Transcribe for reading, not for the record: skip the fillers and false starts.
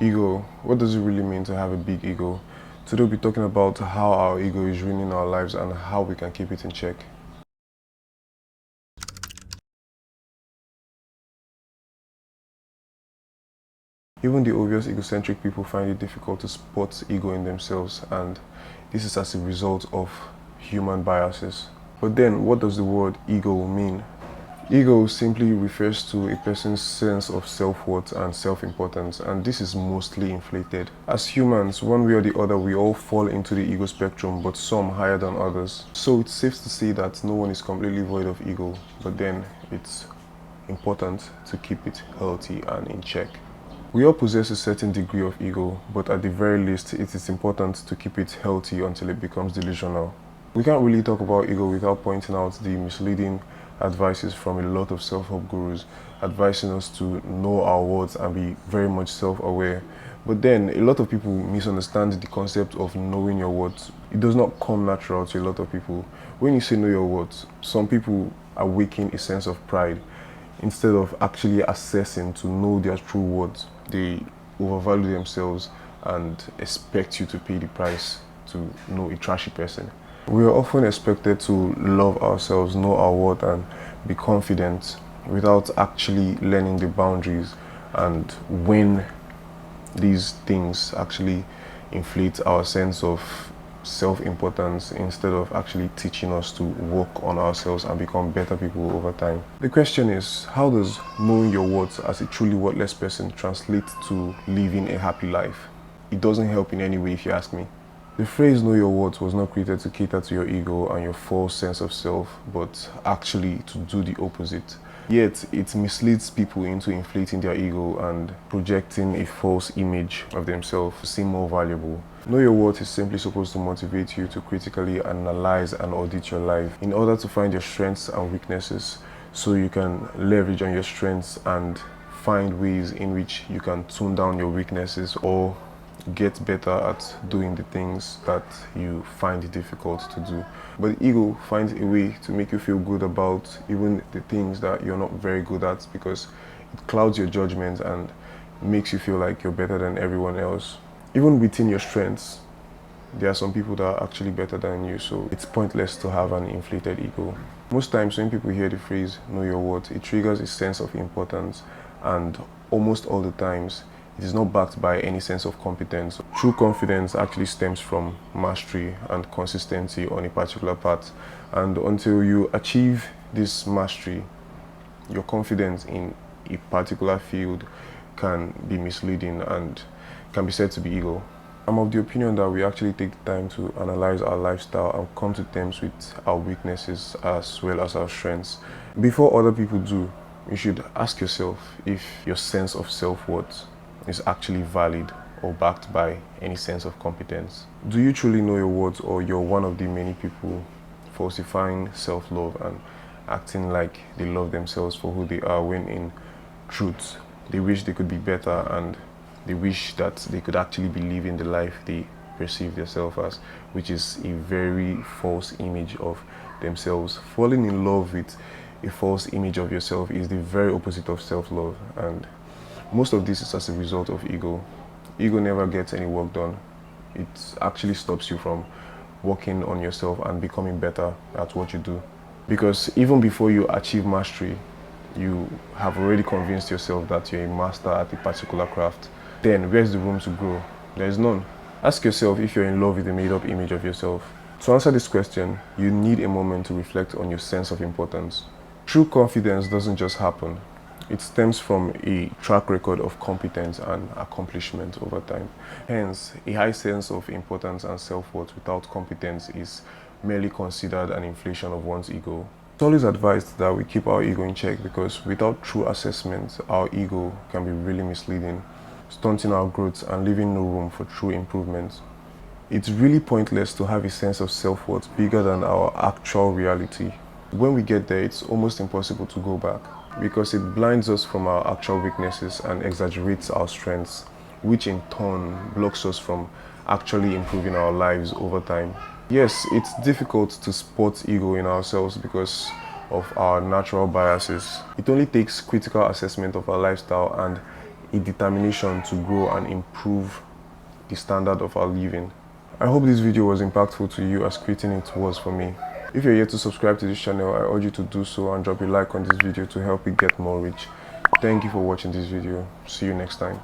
Ego. What does it really mean to have a big ego? Today we'll be talking about how our ego is ruining our lives and how we can keep it in check. Even the obvious egocentric people find it difficult to spot ego in themselves, and this is as a result of human biases. But then, what does the word ego mean? Ego simply refers to a person's sense of self-worth and self-importance, and this is mostly inflated. As humans, one way or the other, we all fall into the ego spectrum, but some higher than others. So it's safe to say that no one is completely void of ego, but then it's important to keep it healthy and in check. We all possess a certain degree of ego, but at the very least, it is important to keep it healthy until it becomes delusional. We can't really talk about ego without pointing out the misleading advices from a lot of self-help gurus advising us to know our worth and be very much self-aware. But then a lot of people misunderstand the concept of knowing your worth. It does not come natural to a lot of people. When you say know your worth, some people awaken a sense of pride instead of actually assessing to know their true worth. They overvalue themselves and expect you to pay the price to know a trashy person. We are often expected to love ourselves, know our worth, and be confident without actually learning the boundaries and when these things actually inflate our sense of self-importance instead of actually teaching us to work on ourselves and become better people over time. The question is, how does knowing your worth as a truly worthless person translate to living a happy life? It doesn't help in any way if you ask me. The phrase know your worth was not created to cater to your ego and your false sense of self, but actually to do the opposite. Yet, it misleads people into inflating their ego and projecting a false image of themselves to seem more valuable. Know your worth is simply supposed to motivate you to critically analyze and audit your life in order to find your strengths and weaknesses so you can leverage on your strengths and find ways in which you can tone down your weaknesses or get better at doing the things that you find it difficult to do. But the ego finds a way to make you feel good about even the things that you're not very good at because it clouds your judgment and makes you feel like you're better than everyone else. Even within your strengths, there are some people that are actually better than you, so it's pointless to have an inflated ego. Most times when people hear the phrase know your worth, it triggers a sense of importance, and almost all the times it is not backed by any sense of competence. True confidence actually stems from mastery and consistency on a particular path. And until you achieve this mastery, your confidence in a particular field can be misleading and can be said to be ego. I'm of the opinion that we actually take the time to analyze our lifestyle and come to terms with our weaknesses as well as our strengths. Before other people do, you should ask yourself if your sense of self-worth is actually valid or backed by any sense of competence. Do you truly know your worth, or you're one of the many people falsifying self-love and acting like they love themselves for who they are when in truth they wish they could be better and they wish that they could actually be living the life they perceive themselves as, which is a very false image of themselves. Falling in love with a false image of yourself is the very opposite of self-love, and most of this is as a result of ego. Ego never gets any work done. It actually stops you from working on yourself and becoming better at what you do. Because even before you achieve mastery, you have already convinced yourself that you're a master at a particular craft. Then where's the room to grow? There is none. Ask yourself if you're in love with a made-up image of yourself. To answer this question, you need a moment to reflect on your sense of importance. True confidence doesn't just happen. It stems from a track record of competence and accomplishment over time. Hence, a high sense of importance and self-worth without competence is merely considered an inflation of one's ego. It's always advised that we keep our ego in check because without true assessment, our ego can be really misleading, stunting our growth and leaving no room for true improvement. It's really pointless to have a sense of self-worth bigger than our actual reality. When we get there, it's almost impossible to go back, because it blinds us from our actual weaknesses and exaggerates our strengths, which in turn blocks us from actually improving our lives over time. Yes, it's difficult to spot ego in ourselves because of our natural biases. It only takes critical assessment of our lifestyle and a determination to grow and improve the standard of our living. I hope this video was impactful to you as creating it was for me. If you're yet to subscribe to this channel, I urge you to do so and drop a like on this video to help it get more reach. Thank you for watching this video. See you next time.